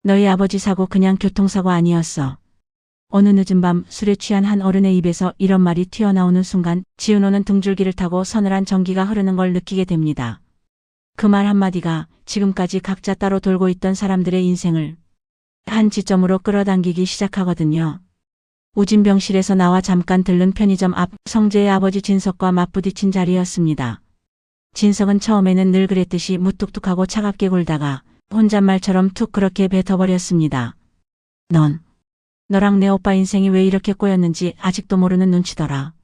너희 아버지 사고 그냥 교통사고 아니었어. 어느 늦은 밤 술에 취한 한 어른의 입에서 이런 말이 튀어나오는 순간 지은호는 등줄기를 타고 서늘한 전기가 흐르는 걸 느끼게 됩니다. 그 말 한마디가 지금까지 각자 따로 돌고 있던 사람들의 인생을 한 지점으로 끌어당기기 시작하거든요. 우진병실에서 나와 잠깐 들른 편의점 앞 성재의 아버지 진석과 맞부딪힌 자리였습니다. 진석은 처음에는 늘 그랬듯이 무뚝뚝하고 차갑게 굴다가 혼잣말처럼 툭 그렇게 뱉어버렸습니다. 너랑 내 오빠 인생이 왜 이렇게 꼬였는지 아직도 모르는 눈치더라.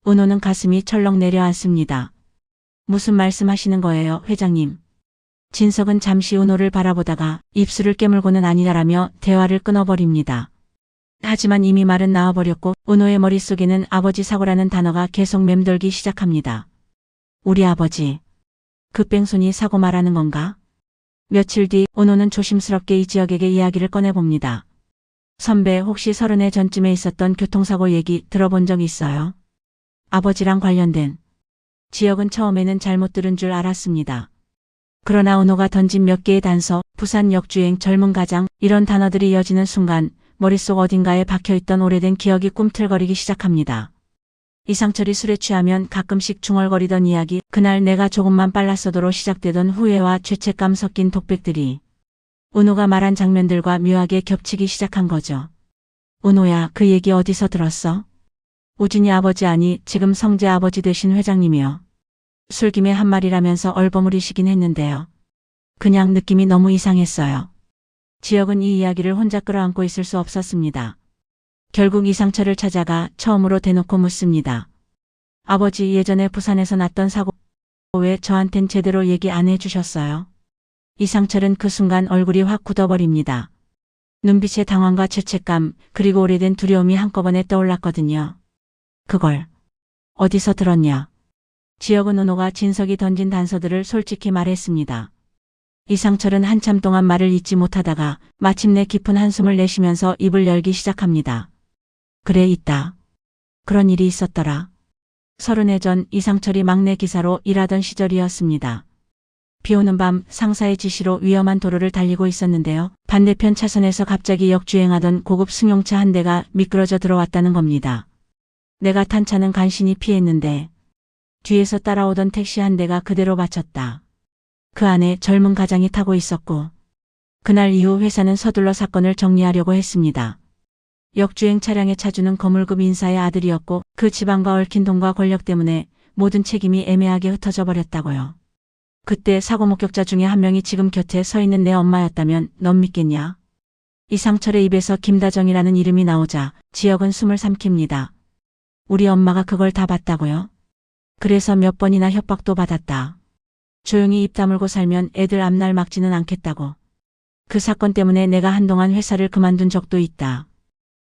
은호는 가슴이 철렁 내려앉습니다. 무슨 말씀하시는 거예요, 회장님? 진석은 잠시 은호를 바라보다가 입술을 깨물고는 아니다라며 대화를 끊어버립니다. 하지만 이미 말은 나와버렸고 은호의 머릿속에는 아버지 사고라는 단어가 계속 맴돌기 시작합니다. 우리 아버지. 그 뺑소니 사고 말하는 건가? 며칠 뒤 은호는 조심스럽게 이지혁에게 이야기를 꺼내봅니다. 선배, 혹시 30해 전쯤에 있었던 교통사고 얘기 들어본 적 있어요? 아버지랑 관련된. 지혁은 처음에는 잘못 들은 줄 알았습니다. 그러나 은호가 던진 몇 개의 단서, 부산 역주행, 젊은 가장 이런 단어들이 이어지는 순간 머릿속 어딘가에 박혀있던 오래된 기억이 꿈틀거리기 시작합니다. 이상철이 술에 취하면 가끔씩 중얼거리던 이야기, 그날 내가 조금만 빨랐어도로 시작되던 후회와 죄책감 섞인 독백들이 은호가 말한 장면들과 묘하게 겹치기 시작한 거죠. 은호야, 그 얘기 어디서 들었어? 우진이 아버지 아니 지금 성재 아버지 되신 회장님이요. 술김에 한 말이라면서 얼버무리시긴 했는데요. 그냥 느낌이 너무 이상했어요. 지혁은 이 이야기를 혼자 끌어안고 있을 수 없었습니다. 결국 이상철을 찾아가 처음으로 대놓고 묻습니다. 아버지, 예전에 부산에서 났던 사고 왜 저한텐 제대로 얘기 안 해주셨어요? 이상철은 그 순간 얼굴이 확 굳어버립니다. 눈빛에 당황과 죄책감 그리고 오래된 두려움이 한꺼번에 떠올랐거든요. 그걸 어디서 들었냐? 지혁은 은호가 진석이 던진 단서들을 솔직히 말했습니다. 이상철은 한참 동안 말을 잇지 못하다가 마침내 깊은 한숨을 내쉬면서 입을 열기 시작합니다. 그래, 있다. 그런 일이 있었더라. 30해 전 이상철이 막내 기사로 일하던 시절이었습니다. 비오는 밤 상사의 지시로 위험한 도로를 달리고 있었는데요. 반대편 차선에서 갑자기 역주행하던 고급 승용차 한 대가 미끄러져 들어왔다는 겁니다. 내가 탄 차는 간신히 피했는데 뒤에서 따라오던 택시 한 대가 그대로 받쳤다. 그 안에 젊은 가장이 타고 있었고 그날 이후 회사는 서둘러 사건을 정리하려고 했습니다. 역주행 차량의 차주는 거물급 인사의 아들이었고 그 집안과 얽힌 돈과 권력 때문에 모든 책임이 애매하게 흩어져 버렸다고요. 그때 사고 목격자 중에 한 명이 지금 곁에 서 있는 내 엄마였다면 넌 믿겠냐? 이상철의 입에서 김다정이라는 이름이 나오자 지혁은 숨을 삼킵니다. 우리 엄마가 그걸 다 봤다고요? 그래서 몇 번이나 협박도 받았다. 조용히 입 다물고 살면 애들 앞날 막지는 않겠다고. 그 사건 때문에 내가 한동안 회사를 그만둔 적도 있다.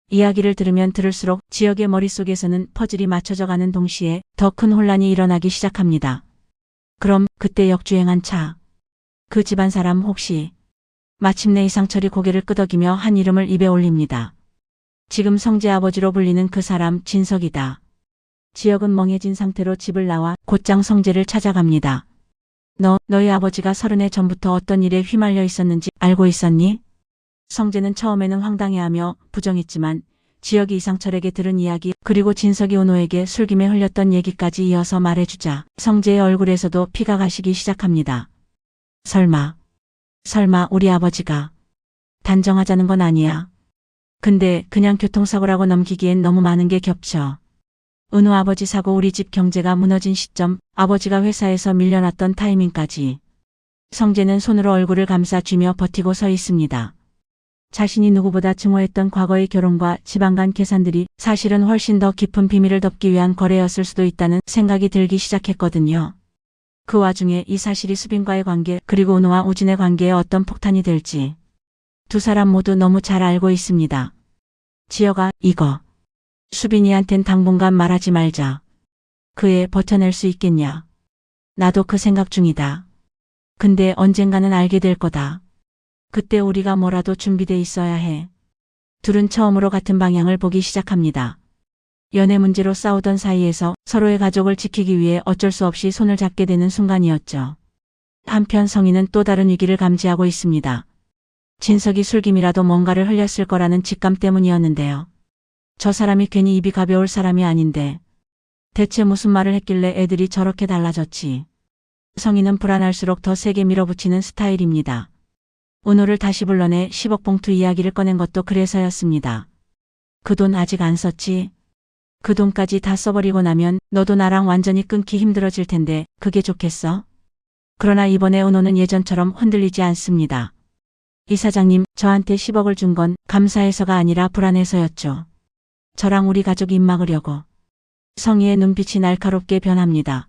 이야기를 들으면 들을수록 지혁의 머릿속에서는 퍼즐이 맞춰져 가는 동시에 더 큰 혼란이 일어나기 시작합니다. 그럼 그때 역주행한 차. 그 집안 사람 혹시. 마침내 이상철이 고개를 끄덕이며 한 이름을 입에 올립니다. 지금 성재 아버지로 불리는 그 사람 진석이다. 지혁은 멍해진 상태로 집을 나와 곧장 성재를 찾아갑니다. 너희 아버지가 30해 전부터 어떤 일에 휘말려 있었는지 알고 있었니? 성재는 처음에는 황당해하며 부정했지만 지혁이 이상철에게 들은 이야기 그리고 진석이 은호에게 술김에 흘렸던 얘기까지 이어서 말해주자 성재의 얼굴에서도 피가 가시기 시작합니다. 설마 우리 아버지가 단정하자는 건 아니야. 근데 그냥 교통사고라고 넘기기엔 너무 많은 게 겹쳐. 은호 아버지 사고, 우리 집 경제가 무너진 시점, 아버지가 회사에서 밀려났던 타이밍까지. 성재는 손으로 얼굴을 감싸 쥐며 버티고 서 있습니다. 자신이 누구보다 증오했던 과거의 결혼과 집안 간 계산들이 사실은 훨씬 더 깊은 비밀을 덮기 위한 거래였을 수도 있다는 생각이 들기 시작했거든요. 그 와중에 이 사실이 수빈과의 관계 그리고 은호와 우진의 관계에 어떤 폭탄이 될지 두 사람 모두 너무 잘 알고 있습니다. 지혁아, 이거 수빈이한텐 당분간 말하지 말자. 그 애 버텨낼 수 있겠냐? 나도 그 생각 중이다. 근데 언젠가는 알게 될 거다. 그때 우리가 뭐라도 준비돼 있어야 해. 둘은 처음으로 같은 방향을 보기 시작합니다. 연애 문제로 싸우던 사이에서 서로의 가족을 지키기 위해 어쩔 수 없이 손을 잡게 되는 순간이었죠. 한편 성희는 또 다른 위기를 감지하고 있습니다. 진석이 술김이라도 뭔가를 흘렸을 거라는 직감 때문이었는데요. 저 사람이 괜히 입이 가벼울 사람이 아닌데 대체 무슨 말을 했길래 애들이 저렇게 달라졌지. 성희는 불안할수록 더 세게 밀어붙이는 스타일입니다. 은호를 다시 불러내 10억 봉투 이야기를 꺼낸 것도 그래서였습니다. 그 돈 아직 안 썼지? 그 돈까지 다 써버리고 나면 너도 나랑 완전히 끊기 힘들어질 텐데 그게 좋겠어? 그러나 이번에 은호는 예전처럼 흔들리지 않습니다. 이사장님, 저한테 10억을 준 건 감사해서가 아니라 불안해서였죠. 저랑 우리 가족 입 막으려고. 성희의 눈빛이 날카롭게 변합니다.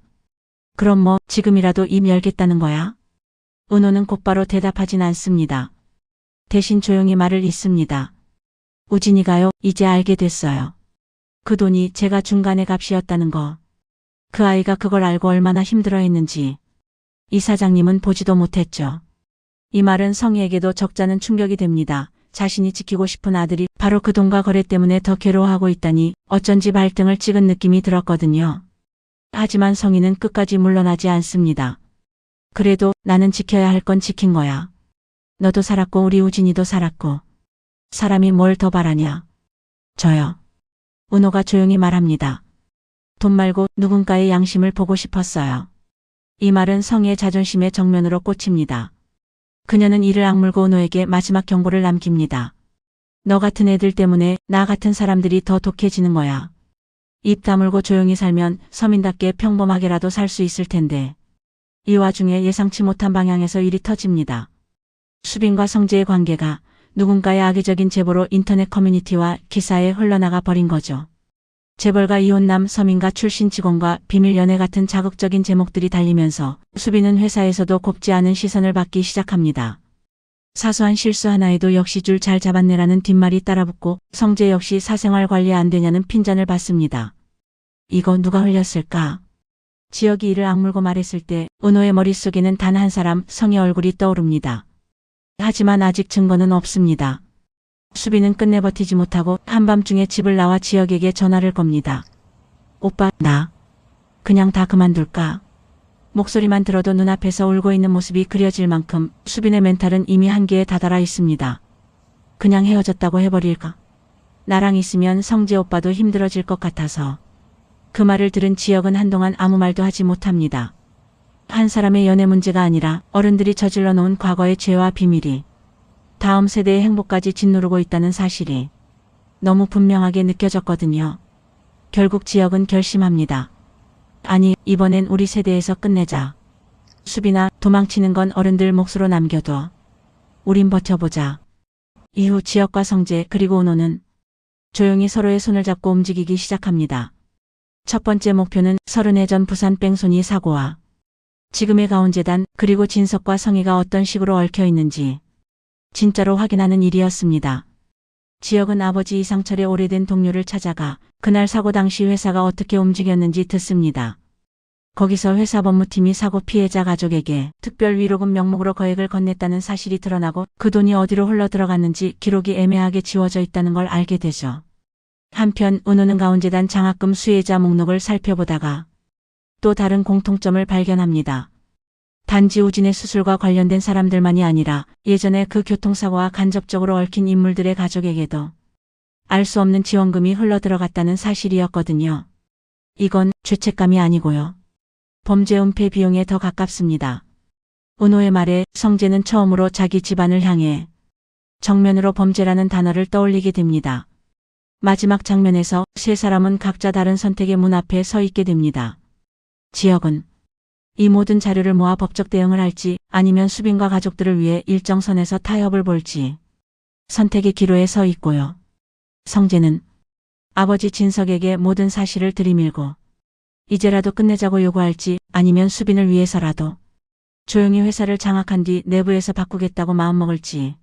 그럼 뭐 지금이라도 입 열겠다는 거야? 은호는 곧바로 대답하진 않습니다. 대신 조용히 말을 잇습니다. 우진이가요, 이제 알게 됐어요. 그 돈이 제가 중간에 값이었다는 거. 그 아이가 그걸 알고 얼마나 힘들어했는지. 이사장님은 보지도 못했죠. 이 말은 성희에게도 적잖은 충격이 됩니다. 자신이 지키고 싶은 아들이 바로 그 돈과 거래 때문에 더 괴로워하고 있다니 어쩐지 발등을 찍은 느낌이 들었거든요. 하지만 성희는 끝까지 물러나지 않습니다. 그래도 나는 지켜야 할 건 지킨 거야. 너도 살았고 우리 우진이도 살았고. 사람이 뭘 더 바라냐. 저요. 은호가 조용히 말합니다. 돈 말고 누군가의 양심을 보고 싶었어요. 이 말은 성희의 자존심에 정면으로 꽂힙니다. 그녀는 이를 악물고 은호에게 마지막 경고를 남깁니다. 너 같은 애들 때문에 나 같은 사람들이 더 독해지는 거야. 입 다물고 조용히 살면 서민답게 평범하게라도 살 수 있을 텐데. 이 와중에 예상치 못한 방향에서 일이 터집니다. 수빈과 성재의 관계가 누군가의 악의적인 제보로 인터넷 커뮤니티와 기사에 흘러나가 버린 거죠. 재벌가 이혼남 서민가 출신 직원과 비밀 연애 같은 자극적인 제목들이 달리면서 수빈은 회사에서도 곱지 않은 시선을 받기 시작합니다. 사소한 실수 하나에도 역시 줄 잘 잡았네라는 뒷말이 따라붙고 성재 역시 사생활 관리 안 되냐는 핀잔을 받습니다. 이거 누가 흘렸을까? 지혁이 이를 악물고 말했을 때 은호의 머릿속에는 단 한 사람 성의 얼굴이 떠오릅니다. 하지만 아직 증거는 없습니다. 수빈은 끝내 버티지 못하고 한밤중에 집을 나와 지혁에게 전화를 겁니다. 오빠, 나 그냥 다 그만둘까? 목소리만 들어도 눈앞에서 울고 있는 모습이 그려질 만큼 수빈의 멘탈은 이미 한계에 다다라 있습니다. 그냥 헤어졌다고 해버릴까? 나랑 있으면 성재 오빠도 힘들어질 것 같아서. 그 말을 들은 지혁은 한동안 아무 말도 하지 못합니다. 한 사람의 연애 문제가 아니라 어른들이 저질러 놓은 과거의 죄와 비밀이 다음 세대의 행복까지 짓누르고 있다는 사실이 너무 분명하게 느껴졌거든요. 결국 지혁은 결심합니다. 아니, 이번엔 우리 세대에서 끝내자. 수빈아, 도망치는 건 어른들 몫으로 남겨둬. 우린 버텨보자. 이후 지혁과 성재 그리고 은호는 조용히 서로의 손을 잡고 움직이기 시작합니다. 첫 번째 목표는 30해 전 부산 뺑소니 사고와 지금의 가온재단 그리고 진석과 성희가 어떤 식으로 얽혀 있는지 진짜로 확인하는 일이었습니다. 지혁은 아버지 이상철의 오래된 동료를 찾아가 그날 사고 당시 회사가 어떻게 움직였는지 듣습니다. 거기서 회사 법무팀이 사고 피해자 가족에게 특별 위로금 명목으로 거액을 건넸다는 사실이 드러나고 그 돈이 어디로 흘러 들어갔는지 기록이 애매하게 지워져 있다는 걸 알게 되죠. 한편 은호는 가온재단 장학금 수혜자 목록을 살펴보다가 또 다른 공통점을 발견합니다. 단지 우진의 수술과 관련된 사람들만이 아니라 예전에 그 교통사고와 간접적으로 얽힌 인물들의 가족에게도 알 수 없는 지원금이 흘러 들어갔다는 사실이었거든요. 이건 죄책감이 아니고요. 범죄 은폐 비용에 더 가깝습니다. 은호의 말에 성재는 처음으로 자기 집안을 향해 정면으로 범죄라는 단어를 떠올리게 됩니다. 마지막 장면에서 세 사람은 각자 다른 선택의 문 앞에 서 있게 됩니다. 지혁은 이 모든 자료를 모아 법적 대응을 할지 아니면 수빈과 가족들을 위해 일정선에서 타협을 볼지 선택의 기로에 서 있고요. 성재는 아버지 진석에게 모든 사실을 들이밀고 이제라도 끝내자고 요구할지 아니면 수빈을 위해서라도 조용히 회사를 장악한 뒤 내부에서 바꾸겠다고 마음먹을지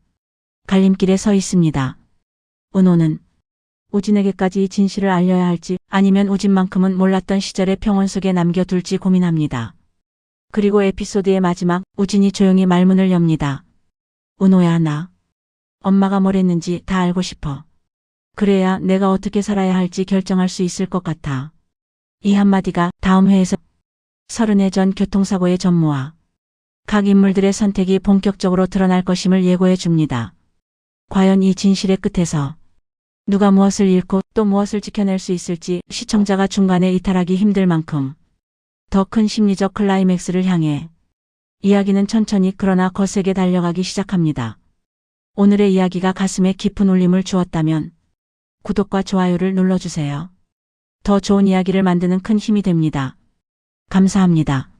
갈림길에 서 있습니다. 은호는 우진에게까지 이 진실을 알려야 할지 아니면 우진만큼은 몰랐던 시절의 평온 속에 남겨둘지 고민합니다. 그리고 에피소드의 마지막, 우진이 조용히 말문을 엽니다. 은호야, 나 엄마가 뭘 했는지 다 알고 싶어. 그래야 내가 어떻게 살아야 할지 결정할 수 있을 것 같아. 이 한마디가 다음 회에서 30해 전 교통사고의 전모와 각 인물들의 선택이 본격적으로 드러날 것임을 예고해 줍니다. 과연 이 진실의 끝에서 누가 무엇을 잃고 또 무엇을 지켜낼 수 있을지 시청자가 중간에 이탈하기 힘들 만큼 더 큰 심리적 클라이맥스를 향해 이야기는 천천히 그러나 거세게 달려가기 시작합니다. 오늘의 이야기가 가슴에 깊은 울림을 주었다면 구독과 좋아요를 눌러주세요. 더 좋은 이야기를 만드는 큰 힘이 됩니다. 감사합니다.